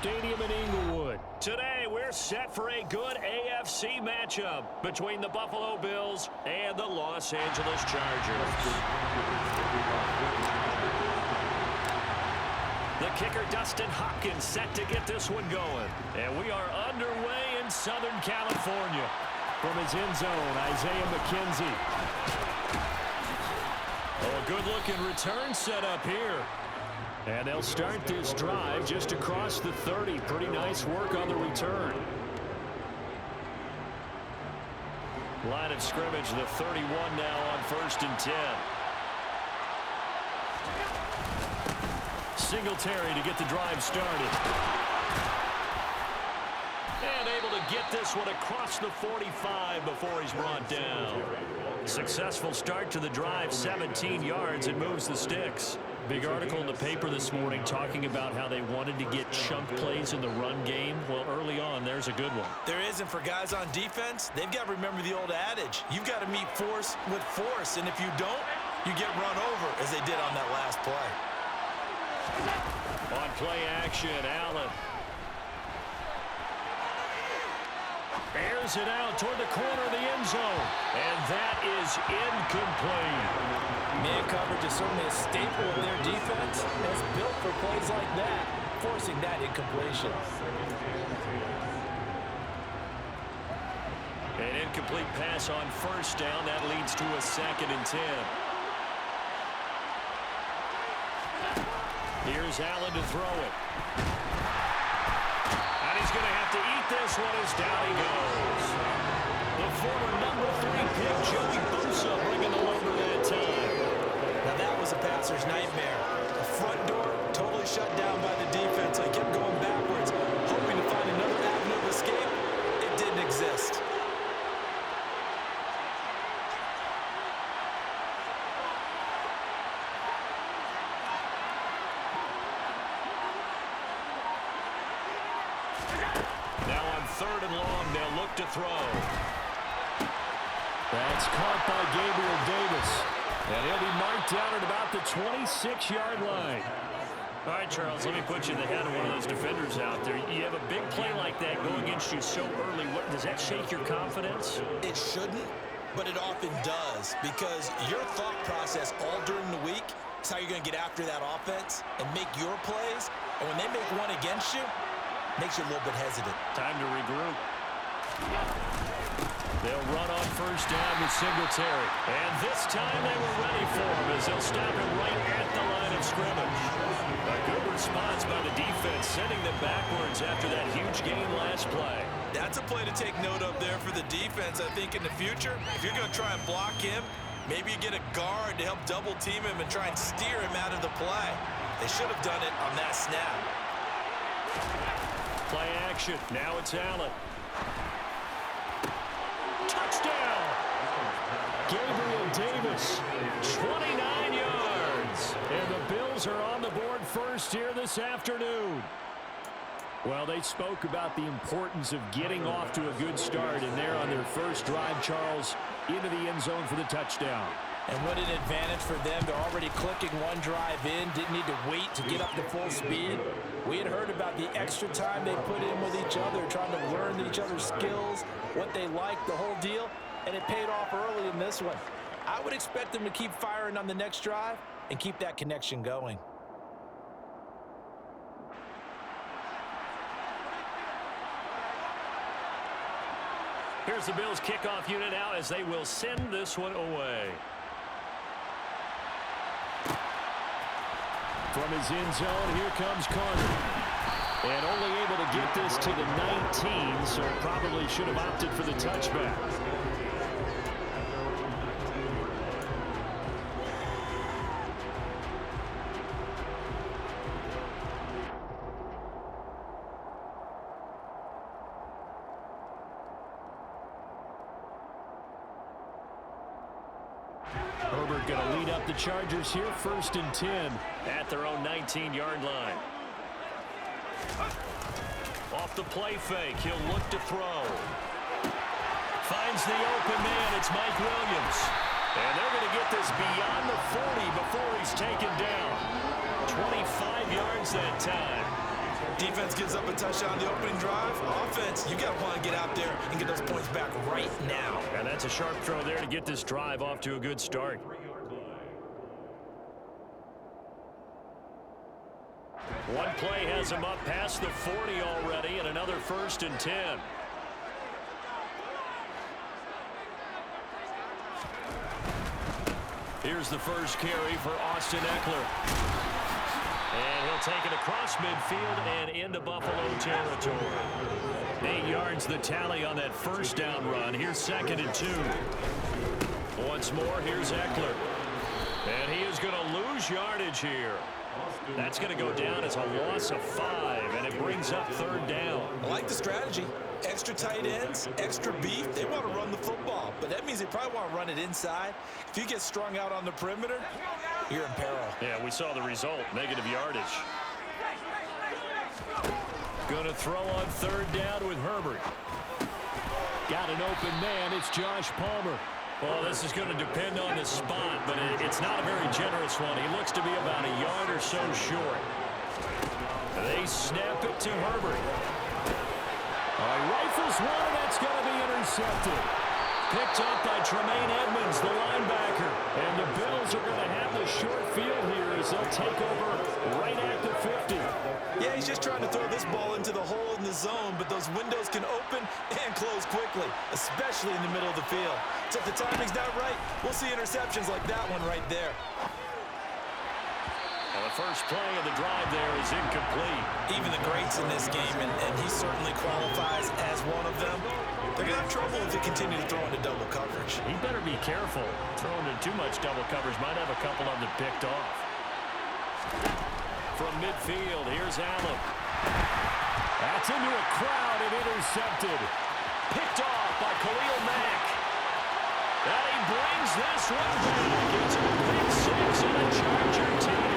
Stadium in Inglewood. Today, we're set for a good AFC matchup between the Buffalo Bills and the Los Angeles Chargers. The kicker, Dustin Hopkins, set to get this one going. And we are underway in Southern California. From his end zone, Isaiah McKenzie. Oh, a good-looking return set up here. And they'll start this drive just across the 30. Pretty nice work on the return. Line of scrimmage, the 31 now on 1st and 10. Singletary to get the drive started. And able to get this one across the 45 before he's brought down. Successful start to the drive, 17 yards, and moves the sticks. Big article in the paper this morning talking about how they wanted to get chunk plays in the run game. Well, early on, there's a good one. There isn't for guys on defense. They've got to remember the old adage. You've got to meet force with force, and if you don't, you get run over, as they did on that last play. On play action, Allen. Airs it out toward the corner of the end zone. And that is incomplete. Man coverage is certainly a staple of their defense. It's built for plays like that, forcing that incompletion. An incomplete pass on 1st down. That leads to a 2nd and 10. Here's Allen to throw it. And he's going to have to eat this one as down he goes. The former number 3 pick, Joey Bosa, bringing the load that time. Now that was a passer's nightmare. The front door totally shut down by the defense. They kept going backwards, hoping to find another avenue of escape. It didn't exist. Now on 3rd and long, they'll look to throw. That's caught by Gabriel Davis. And he'll be marked down at about the 26-yard line. All right, Charles, let me put you in the head of one of those defenders out there. You have a big play like that go against you so early. Does that shake your confidence? It shouldn't, but it often does, because your thought process all during the week is how you're going to get after that offense and make your plays. And when they make one against you, it makes you a little bit hesitant. Time to regroup. They'll run on 1st down with Singletary. And this time they were ready for him as they'll stop him right at the line of scrimmage. A good response by the defense, sending them backwards after that huge gain last play. That's a play to take note of there for the defense, I think, in the future. If you're going to try and block him, maybe you get a guard to help double team him and try and steer him out of the play. They should have done it on that snap. Play action. Now it's Allen. Touchdown! Gabriel Davis, 29 yards. And the Bills are on the board first here this afternoon. Well, they spoke about the importance of getting off to a good start, and they're on their first drive, Charles, into the end zone for the touchdown. And what an advantage for them. They're already clicking one drive in, didn't need to wait to get up to full speed. We had heard about the extra time they put in with each other, trying to learn each other's skills, what they like, the whole deal, and it paid off early in this one. I would expect them to keep firing on the next drive and keep that connection going. Here's the Bills kickoff unit out as they will send this one away. From his end zone, here comes Carter. And only able to get this to the 19, so probably should have opted for the touchback. Herbert going to lead up the Chargers here, 1st and 10 at their own 19-yard line. Off the play fake, he'll look to throw. Finds the open man, it's Mike Williams. And they're going to get this beyond the 40 before he's taken down. 25 yards that time. Defense gives up a touchdown on the opening drive. Offense, you got to want to get out there and get those points back right now. And that's a sharp throw there to get this drive off to a good start. One play has him up past the 40 already, and another 1st and 10. Here's the first carry for Austin Eckler. And he'll take it across midfield and into Buffalo territory. 8 yards the tally on that first down run. Here's 2nd and 2. Once more, here's Eckler. And he is going to lose yardage here. That's going to go down as a loss of 5, and it brings up 3rd down. I like the strategy. Extra tight ends, extra beef. They want to run the football, but that means they probably want to run it inside. If you get strung out on the perimeter, you're in peril. Yeah, we saw the result, negative yardage. Going to throw on 3rd down with Herbert. Got an open man. It's Josh Palmer. Well, this is going to depend on the spot, but it's not a very generous one. He looks to be about a yard or so short. They snap it to Herbert. He rifles one, and that's going to be intercepted. Picked up by Tremaine Edmonds, the linebacker. And the Bills are going to have the short field here as they'll take over right at the 50. Yeah, he's just trying to throw this ball into the hole in the zone, but those windows can open and close quickly, especially in the middle of the field. So if the timing's not right, we'll see interceptions like that one right there. Well, the first play of the drive there is incomplete. Even the greats in this game, and he certainly qualifies as one of them, they're going to have trouble if they continue to throw into double coverage. He better be careful. Throwing in too much double coverage might have a couple of them picked off. From midfield, here's Allen. That's into a crowd and intercepted. Picked off by Khalil Mack. And he brings this one back. It's a big 6 and a Charger TD.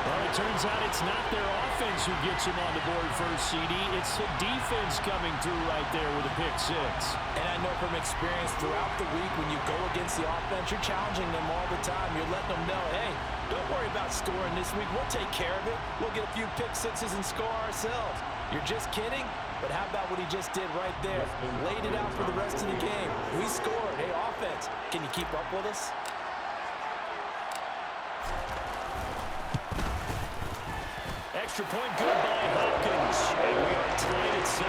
Well, it turns out it's not their offense who gets him on the board first, CD. It's the defense coming through right there with a pick 6. And I know from experience throughout the week when you go against the offense, you're challenging them all the time. You're letting them know, hey, don't worry about scoring this week. We'll take care of it. We'll get a few pick 6s and score ourselves. You're just kidding? But how about what he just did right there? Laid it out for the rest of the game. We scored. Hey, offense, can you keep up with us? Extra point good by Hopkins. And we are tied at 7.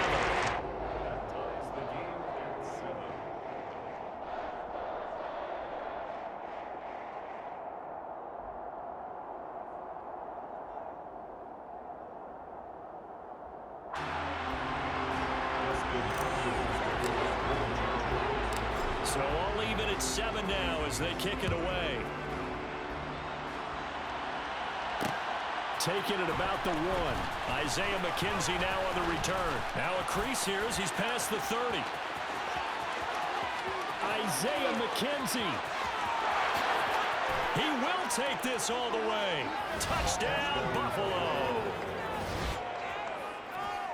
So all even at 7 now as they kick it away. Taking it about the 1. Isaiah McKenzie now on the return. Now a crease here as he's past the 30. Isaiah McKenzie. He will take this all the way. Touchdown, Buffalo.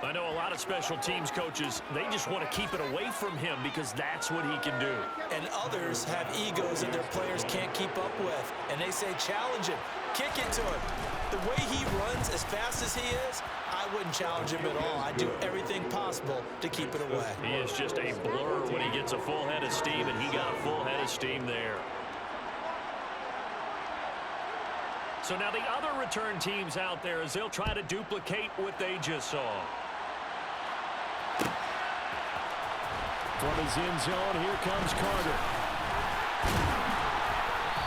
I know a lot of special teams coaches, they just want to keep it away from him because that's what he can do. And others have egos that their players can't keep up with. And they say, challenge him, kick it to him. The way he runs as fast as he is, I wouldn't challenge him at all. I'd do everything possible to keep it away. He is just a blur when he gets a full head of steam, and he got a full head of steam there. So now the other return teams out there as they'll try to duplicate what they just saw. From his end zone, here comes Carter.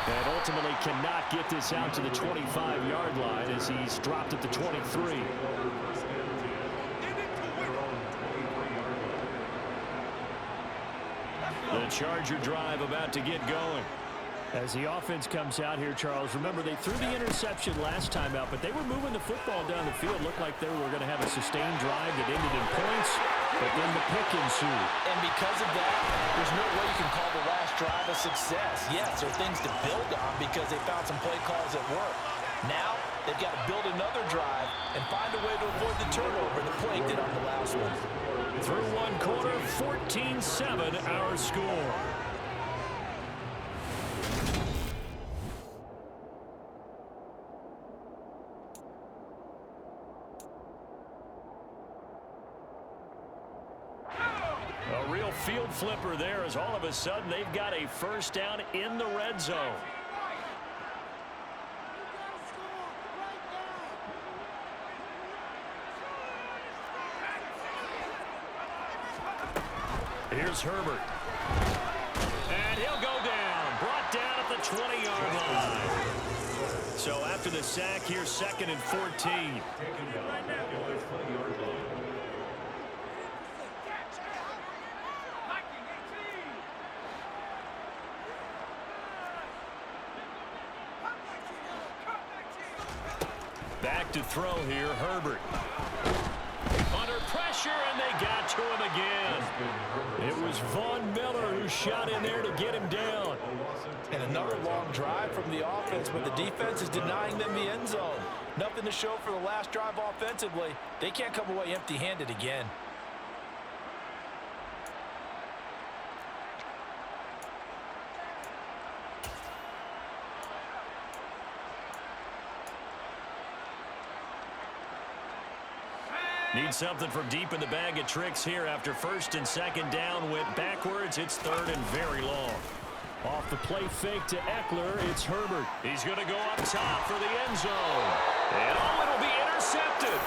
And ultimately cannot get this out to the 25-yard line as he's dropped at the 23. The Charger drive about to get going. As the offense comes out here, Charles, remember they threw the interception last time out, but they were moving the football down the field. Looked like they were going to have a sustained drive that ended in points, but then the pick ensued. And because of that, there's no way you can call the last drive a success. Yes, there are things to build on because they found some play calls that work. Now, they've got to build another drive and find a way to avoid the turnover the play did on the last one. Through one quarter, 14-7 our score. field flipper there as all of a sudden they've got a first down in the red zone. Here's Herbert. And he'll go down. Brought down at the 20-yard line. So after the sack, here's 2nd and 14. Back to throw here, Herbert. Under pressure, and they got to him again. It was Von Miller who shot in there to get him down. And another long drive from the offense, but the defense is denying them the end zone. Nothing to show for the last drive offensively. They can't come away empty-handed again. Need something from deep in the bag of tricks here after 1st and 2nd down went backwards. It's 3rd and very long. Off the play fake to Eckler, it's Herbert. He's going to go up top for the end zone. And it'll be intercepted.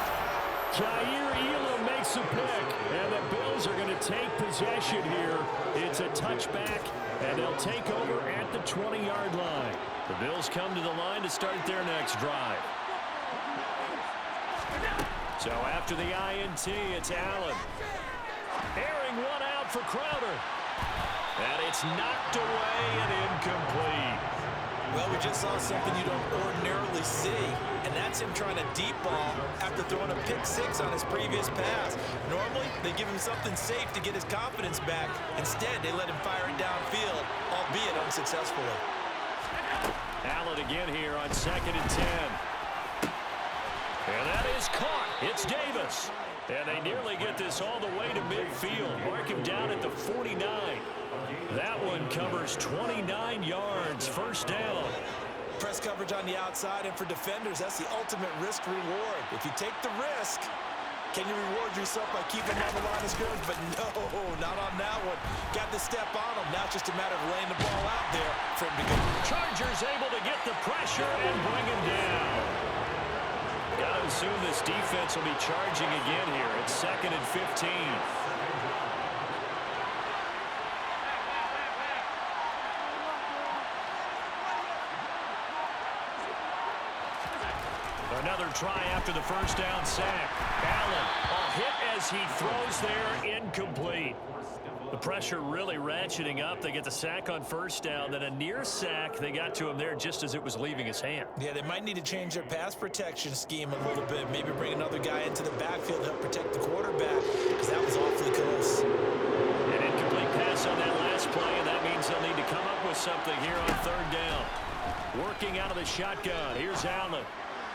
Jair Elam makes a pick, and the Bills are going to take possession here. It's a touchback, and they'll take over at the 20-yard line. The Bills come to the line to start their next drive. So after the INT, it's Allen. Airing one out for Crowder. And it's knocked away and incomplete. Well, we just saw something you don't ordinarily see, and that's him trying to deep ball after throwing a pick six on his previous pass. Normally, they give him something safe to get his confidence back. Instead, they let him fire it downfield, albeit unsuccessfully. Allen again here on 2nd and 10. And that is caught. It's Davis. And they nearly get this all the way to midfield. Mark him down at the 49. That one covers 29 yards. First down. Press coverage on the outside, and for defenders, that's the ultimate risk-reward. If you take the risk, can you reward yourself by keeping him on the line of scrimmage? But no, not on that one. Got the step on him. Now it's just a matter of laying the ball out there for him to go. Chargers able to get the pressure and bring him down. Got to assume this defense will be charging again here. It's 2nd and 15. Another try after the first down sack. Allen, a hit as he throws there, incomplete. The pressure really ratcheting up. They get the sack on first down, then a near sack. They got to him there just as it was leaving his hand. Yeah, they might need to change their pass protection scheme a little bit. Maybe bring another guy into the backfield to help protect the quarterback, because that was awfully close. An incomplete pass on that last play, and that means they'll need to come up with something here on 3rd down. Working out of the shotgun. Here's Allen.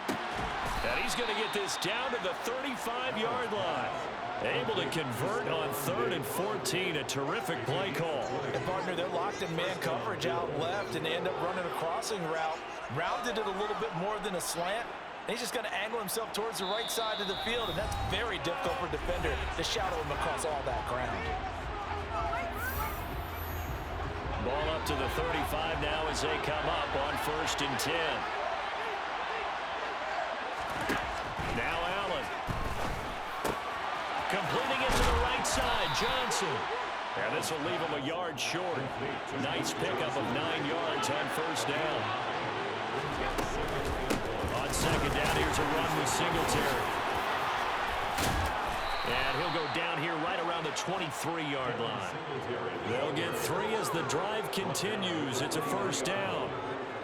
And he's going to get this down to the 35-yard line. Able to convert on 3rd and 14. A terrific play call. And partner, they're locked in man coverage out left, and they end up running a crossing route. Rounded it a little bit more than a slant. And he's just going to angle himself towards the right side of the field, and that's very difficult for a defender to shadow him across all that ground. Ball up to the 35 now as they come up on 1st and 10. Now Allen. Completing it to the right side, Johnson. And this will leave him a yard short. Nice pickup of 9 yards on first down. On 2nd down, here's a run with Singletary. And he'll go down here right around the 23-yard line. They'll get 3 as the drive continues. It's a first down.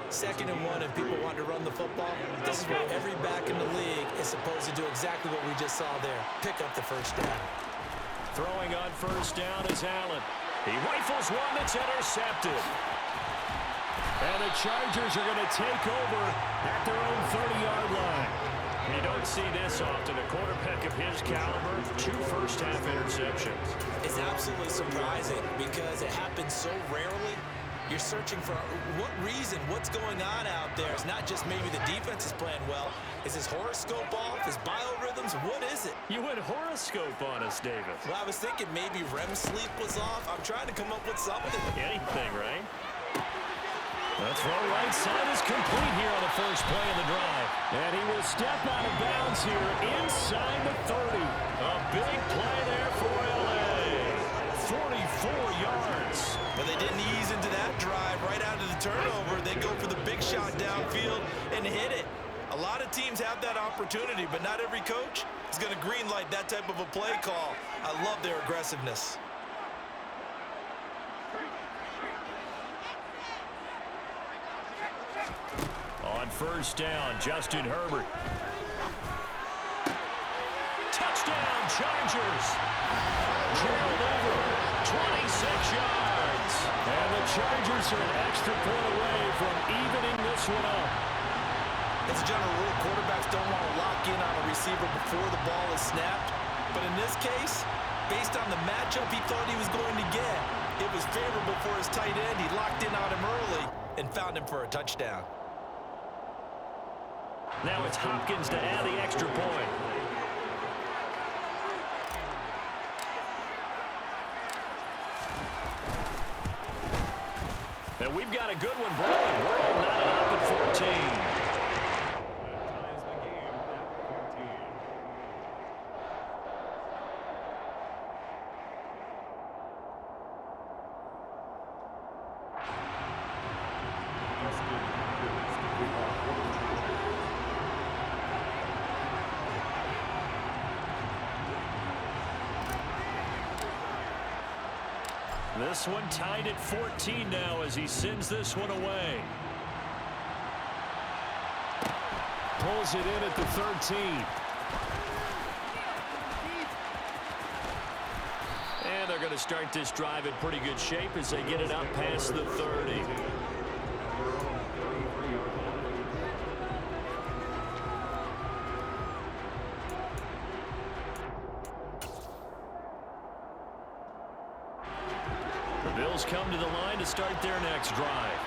2nd and 1, and people want to run the football. This is where every back in the league is supposed to do exactly what we just saw there. Pick up the first down. Throwing on first down is Allen. He rifles one that's intercepted. And the Chargers are going to take over at their own 30-yard line. You don't see this often. A quarterback of his caliber, 2 first-half interceptions. It's absolutely surprising because it happens so rarely. You're searching for what reason, what's going on out there. It's not just maybe the defense is playing well. Is his horoscope off? His biorhythm James, what is it? You went horoscope on us, David. Well, I was thinking maybe REM sleep was off. I'm trying to come up with something. Anything, right? The throw right side is complete here on the first play of the drive. And he will step out of bounds here inside the 30. A big play there for LA. 44 yards. But they didn't ease into that drive right out of the turnover. They go for the big shot downfield and hit it. A lot of teams have that opportunity, but not every coach is going to green light that type of a play call. I love their aggressiveness. On first down, Justin Herbert. Touchdown, Chargers. Gerald over, 26 yards. And the Chargers are an extra point away from evening this one up. As a general rule, quarterbacks don't want to lock in on a receiver before the ball is snapped. But in this case, based on the matchup he thought he was going to get, it was favorable for his tight end. He locked in on him early and found him for a touchdown. Now it's Hopkins to add the extra point. And we've got a good one brewing. We're all knotted up at 14. This one tied at 14 now as he sends this one away. Pulls it in at the 13. And they're going to start this drive in pretty good shape as they get it out past the 30. Come to the line to start their next drive.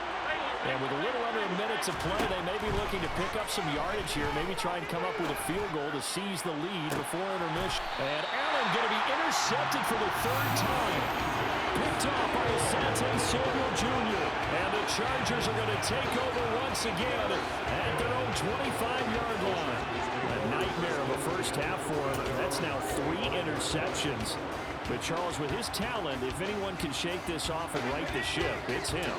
And with a little under a minute to play, they may be looking to pick up some yardage here, maybe try and come up with a field goal to seize the lead before intermission. And Allen going to be intercepted for the third time. Picked off by Asante Samuel Jr. And the Chargers are going to take over once again at their own 25-yard line. A nightmare of a first half for him. That's now 3 interceptions. But, Charles, with his talent, if anyone can shake this off and right the ship, it's him.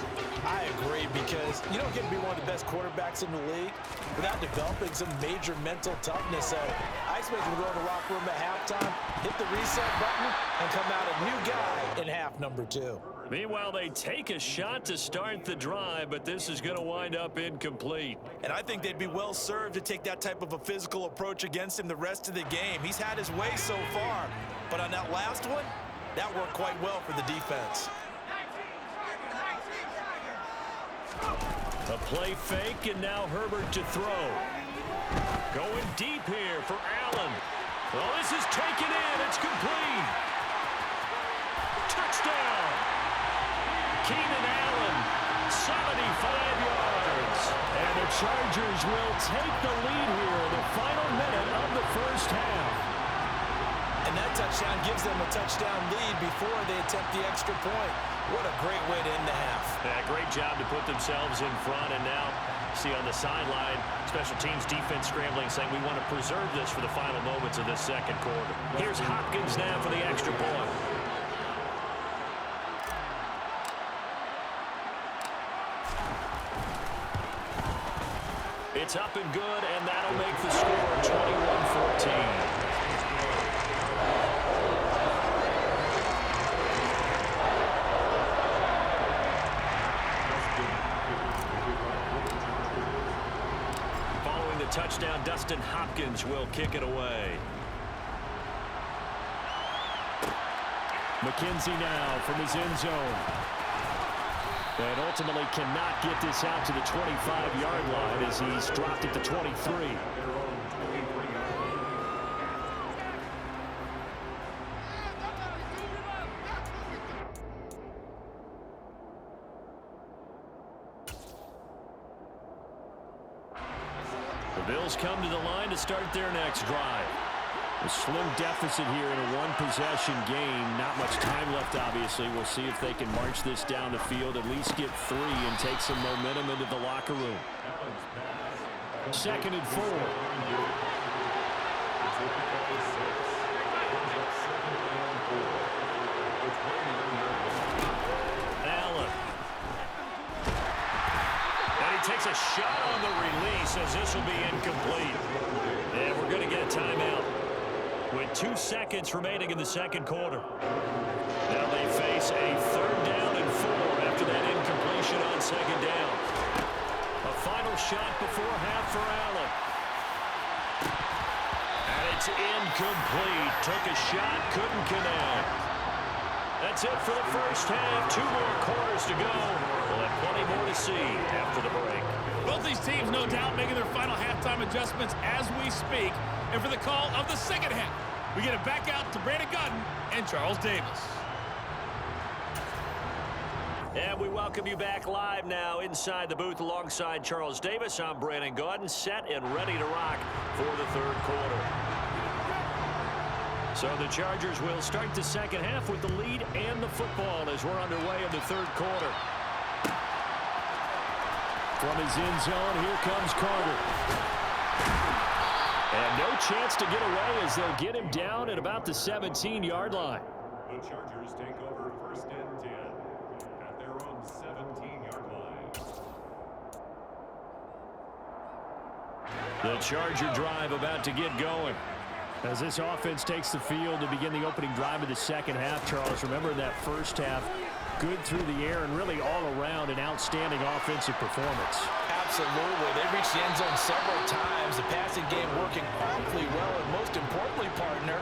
I agree, because you don't get to be one of the best quarterbacks in the league without developing some major mental toughness. So I expect him to go in the locker room at halftime, hit the reset button, and come out a new guy in half number 2. Meanwhile, they take a shot to start the drive, but this is going to wind up incomplete. And I think they'd be well served to take that type of a physical approach against him the rest of the game. He's had his way so far, but on that last one, that worked quite well for the defense. A play fake, and now Herbert to throw. Going deep here for Allen. Well, this is taken in. It's complete. Touchdown. Keenan Allen, 75 yards. And the Chargers will take the lead here in the final minute of the first half. And that touchdown gives them a touchdown lead before they attempt the extra point. What a great way to end the half. Yeah, great job to put themselves in front. And now, see on the sideline, special teams defense scrambling, saying we want to preserve this for the final moments of this second quarter. Here's Hopkins now for the extra point. It's up and good, and that'll make the score 21-14. Following the touchdown, Dustin Hopkins will kick it away. McKenzie now from his end zone. And ultimately cannot get this out to the 25-yard line as he's dropped at the 23. The Bills come to the line to start their next drive. A slim deficit here in a one-possession game. Not much time left, obviously. We'll see if they can march this down the field, at least get 3, and take some momentum into the locker room. 2nd and 4. Allen. And he takes a shot on the release as this will be incomplete. And we're going to get a timeout with 2 seconds remaining in the second quarter. Now they face a 3rd down and 4 after that incompletion on 2nd down. A final shot before half for Allen. And it's incomplete. Took a shot, couldn't connect. That's it for the first half. 2 more quarters to go. We'll have plenty more to see after the break. Both these teams, no doubt, making their final halftime adjustments as we speak. And for the call of the second half, we get it back out to Brandon Gaudin and Charles Davis. And we welcome you back live now inside the booth alongside Charles Davis. I'm Brandon Gaudin, set and ready to rock for the 3rd quarter. So the Chargers will start the second half with the lead and the football as we're underway in the 3rd quarter. From his end zone, here comes Carter. And no chance to get away as they'll get him down at about the 17-yard line. The Chargers take over 1st and 10 at their own 17-yard line. The Charger drive about to get going. As this offense takes the field to begin the opening drive of the second half, Charles, remember that first half, good through the air and really all around an outstanding offensive performance. Absolutely. They reached the end zone several times. The passing game working awfully well, and most importantly, partner.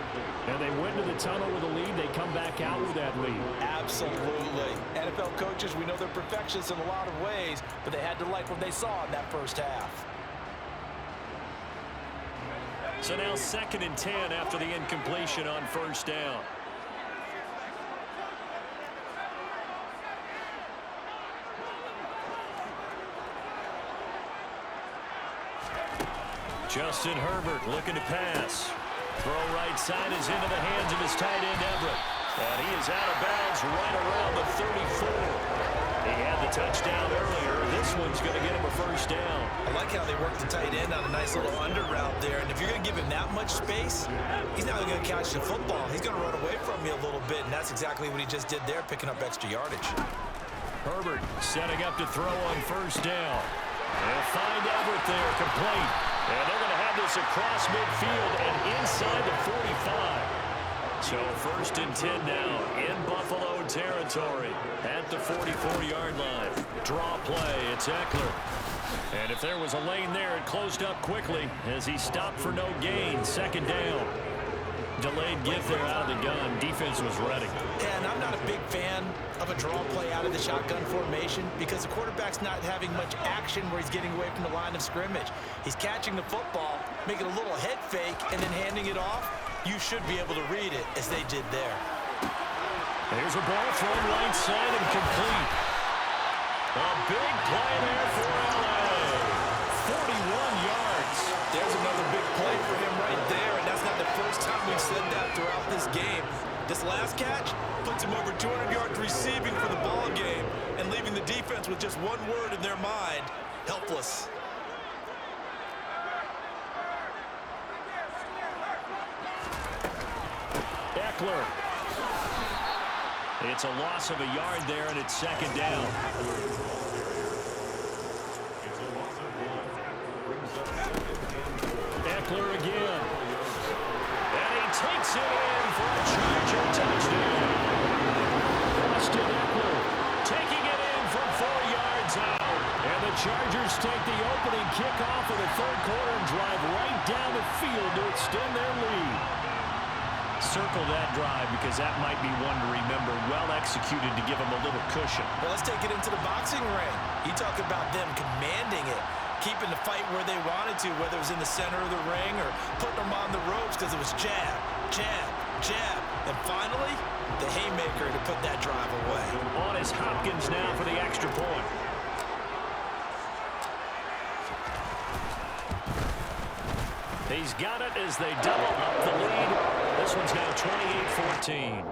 And they went to the tunnel with a lead. They come back out with that lead. Absolutely. NFL coaches, we know they're perfectionists in a lot of ways, but they had to like what they saw in that first half. So now 2nd and 10 after the incompletion on 1st down. Justin Herbert looking to pass. Throw right side is into the hands of his tight end Everett. And he is out of bounds right around the 34. He had the touchdown earlier. This one's going to get him a 1st down. I like how they work the tight end on a nice little under route there. And if you're going to give him that much space, he's not going to catch the football. He's going to run away from you a little bit, and that's exactly what he just did there, picking up extra yardage. Herbert setting up to throw on 1st down. They'll find Everett there, complete. And they're going to have this across midfield and inside the 45. So 1st and 10 now in Buffalo territory at the 44-yard line. Draw play, it's Eckler. And if there was a lane there, it closed up quickly as he stopped for no gain. 2nd down. Delayed get there out of the gun. Defense was ready. Yeah, and I'm not a big fan of a draw play out of the shotgun formation because the quarterback's not having much action where he's getting away from the line of scrimmage. He's catching the football, making a little head fake, and then handing it off. You should be able to read it as they did there. There's a ball thrown right side and complete. A big play there for LA. 41 yards. There's another big play for him right there, and that's not the first time we've said that throughout this game. This last catch puts him over 200 yards receiving for the ball game and leaving the defense with just one word in their mind: helpless. Eckler. It's a loss of a yard there, and it's 2nd down. Eckler again. And he takes it in for a Charger touchdown. Austin Eckler taking it in from 4 yards out. And the Chargers take the opening kickoff of the 3rd quarter and drive right down the field to extend their lead. Circle that drive because that might be one to remember. Well executed to give them a little cushion. Well, let's take it into the boxing ring. You talk about them commanding it, keeping the fight where they wanted to, whether it was in the center of the ring or putting them on the ropes because it was jab, jab, jab. And finally, the haymaker to put that drive away. On is Hopkins now for the extra point. He's got it as they double up the lead This one's now 28-14.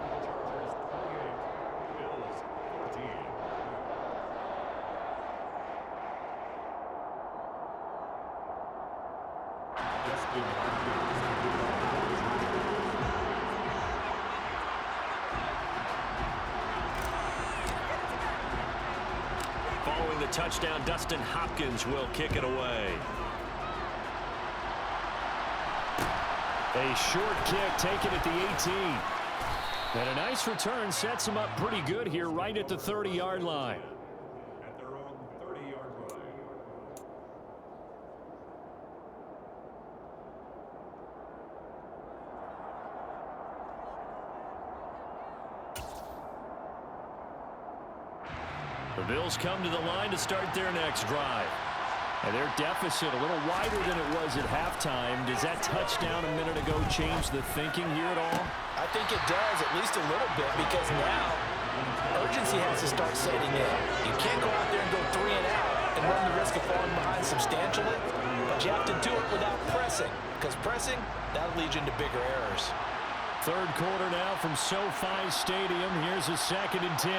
Following the touchdown, Dustin Hopkins will kick it away. A short kick taken at the 18. And a nice return sets him up pretty good here right at the 30-yard line. At their own 30-yard line. The Bills come to the line to start their next drive. And their deficit a little wider than it was at halftime. Does that touchdown a minute ago change the thinking here at all? I think it does, at least a little bit, because now urgency has to start setting in. You can't go out there and go 3 and out and run the risk of falling behind substantially, but you have to do it without pressing, because pressing, that'll lead you into bigger errors. Third quarter now from SoFi Stadium. Here's a 2nd and 10.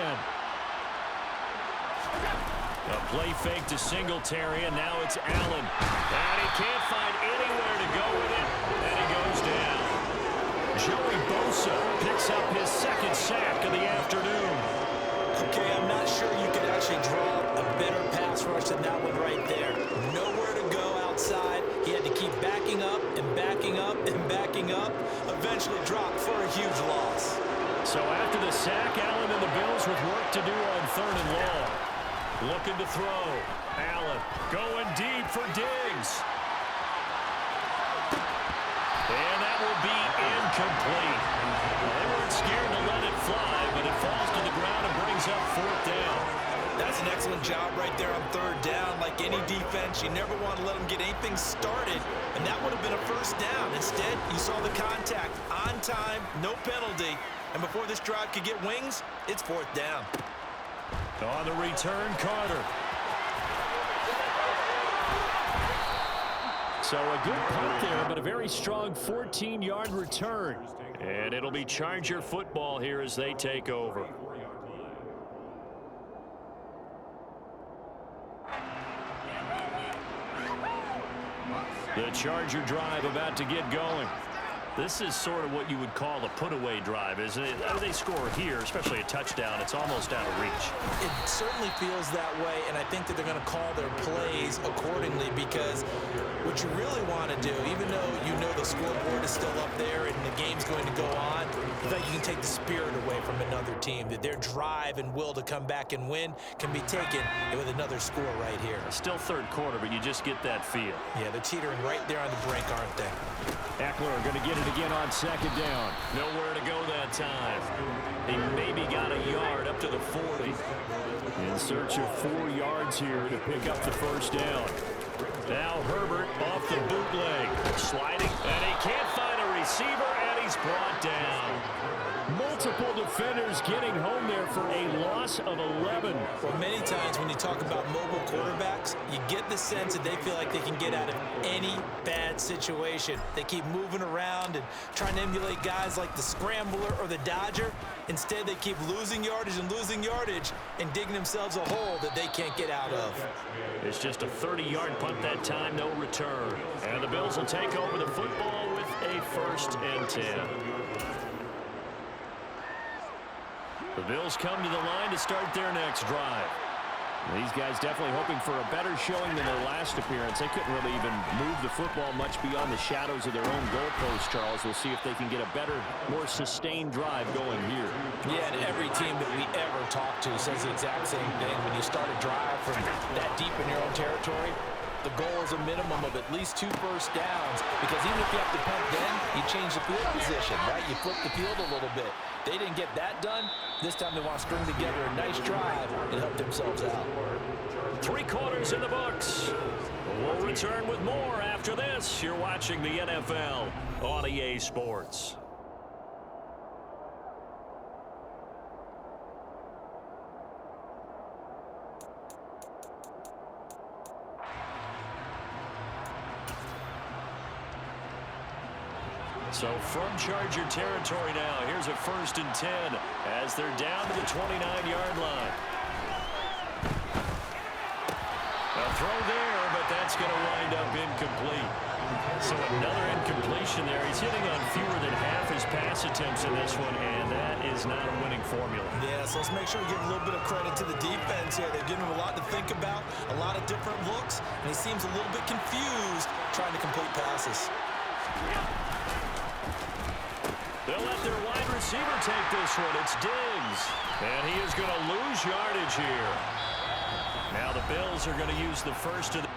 A play fake to Singletary, and now it's Allen. And he can't find anywhere to go with it, and he goes down. Joey Bosa picks up his 2nd sack of the afternoon. Okay, I'm not sure you could actually draw a better pass rush than that one right there. Nowhere to go outside. He had to keep backing up and backing up and backing up. Eventually dropped for a huge loss. So after the sack, Allen and the Bills with work to do on 3rd and long. Looking to throw. Allen going deep for Diggs. And that will be incomplete. They weren't scared to let it fly, but it falls to the ground and brings up 4th down. That's an excellent job right there on 3rd down. Like any defense, you never want to let them get anything started, and that would have been a 1st down. Instead, you saw the contact on time, no penalty, and before this drive could get wings, it's 4th down. On the return, Carter. So a good punt there, but a very strong 14-yard return. And it'll be Charger football here as they take over. The Charger drive about to get going. This is sort of what you would call a put-away drive, isn't it? They score here, especially a touchdown. It's almost out of reach. It certainly feels that way, and I think that they're going to call their plays accordingly, because what you really want to do, even though you know the scoreboard is still up there and the game's going to go on, I think you can take the spirit away from another team, that their drive and will to come back and win can be taken with another score right here. Still 3rd quarter, but you just get that feel. Yeah, they're teetering right there on the brink, aren't they? Eckler going to get it again on 2nd down. Nowhere to go that time. He maybe got a yard up to the 40. In search of 4 yards here to pick up the 1st down. Now Herbert off the bootleg. Sliding, and he can't find a receiver, and he's brought down. Multiple defenders getting home there for a loss of 11. Well, many times when you talk about mobile quarterbacks, you get the sense that they feel like they can get out of any bad situation. They keep moving around and trying to emulate guys like the Scrambler or the Dodger. Instead, they keep losing yardage and digging themselves a hole that they can't get out of. It's just a 30-yard punt that time, no return. And the Bills will take over the football with a 1st and 10. The Bills come to the line to start their next drive. These guys definitely hoping for a better showing than their last appearance. They couldn't really even move the football much beyond the shadows of their own goalpost, Charles. We'll see if they can get a better, more sustained drive going here. Yeah, and every team that we ever talk to says the exact same thing. When you start a drive from that deep in your own territory, the goal is a minimum of at least 2 first downs, because even if you have to punt then, you change the field position, right? You flip the field a little bit. They didn't get that done. This time they want to string together a nice drive and help themselves out. 3 quarters in the books. We'll return with more after this. You're watching the NFL on EA Sports. So from Charger territory now, here's a 1st and 10 as they're down to the 29-yard line. A throw there, but that's going to wind up incomplete. So another incompletion there. He's hitting on fewer than half his pass attempts in this one, and that is not a winning formula. Yeah, so let's make sure we give a little bit of credit to the defense here. They've given him a lot to think about, a lot of different looks, and he seems a little bit confused trying to complete passes. They'll let their wide receiver take this one. It's Diggs, and he is going to lose yardage here. Now the Bills are going to use the first of the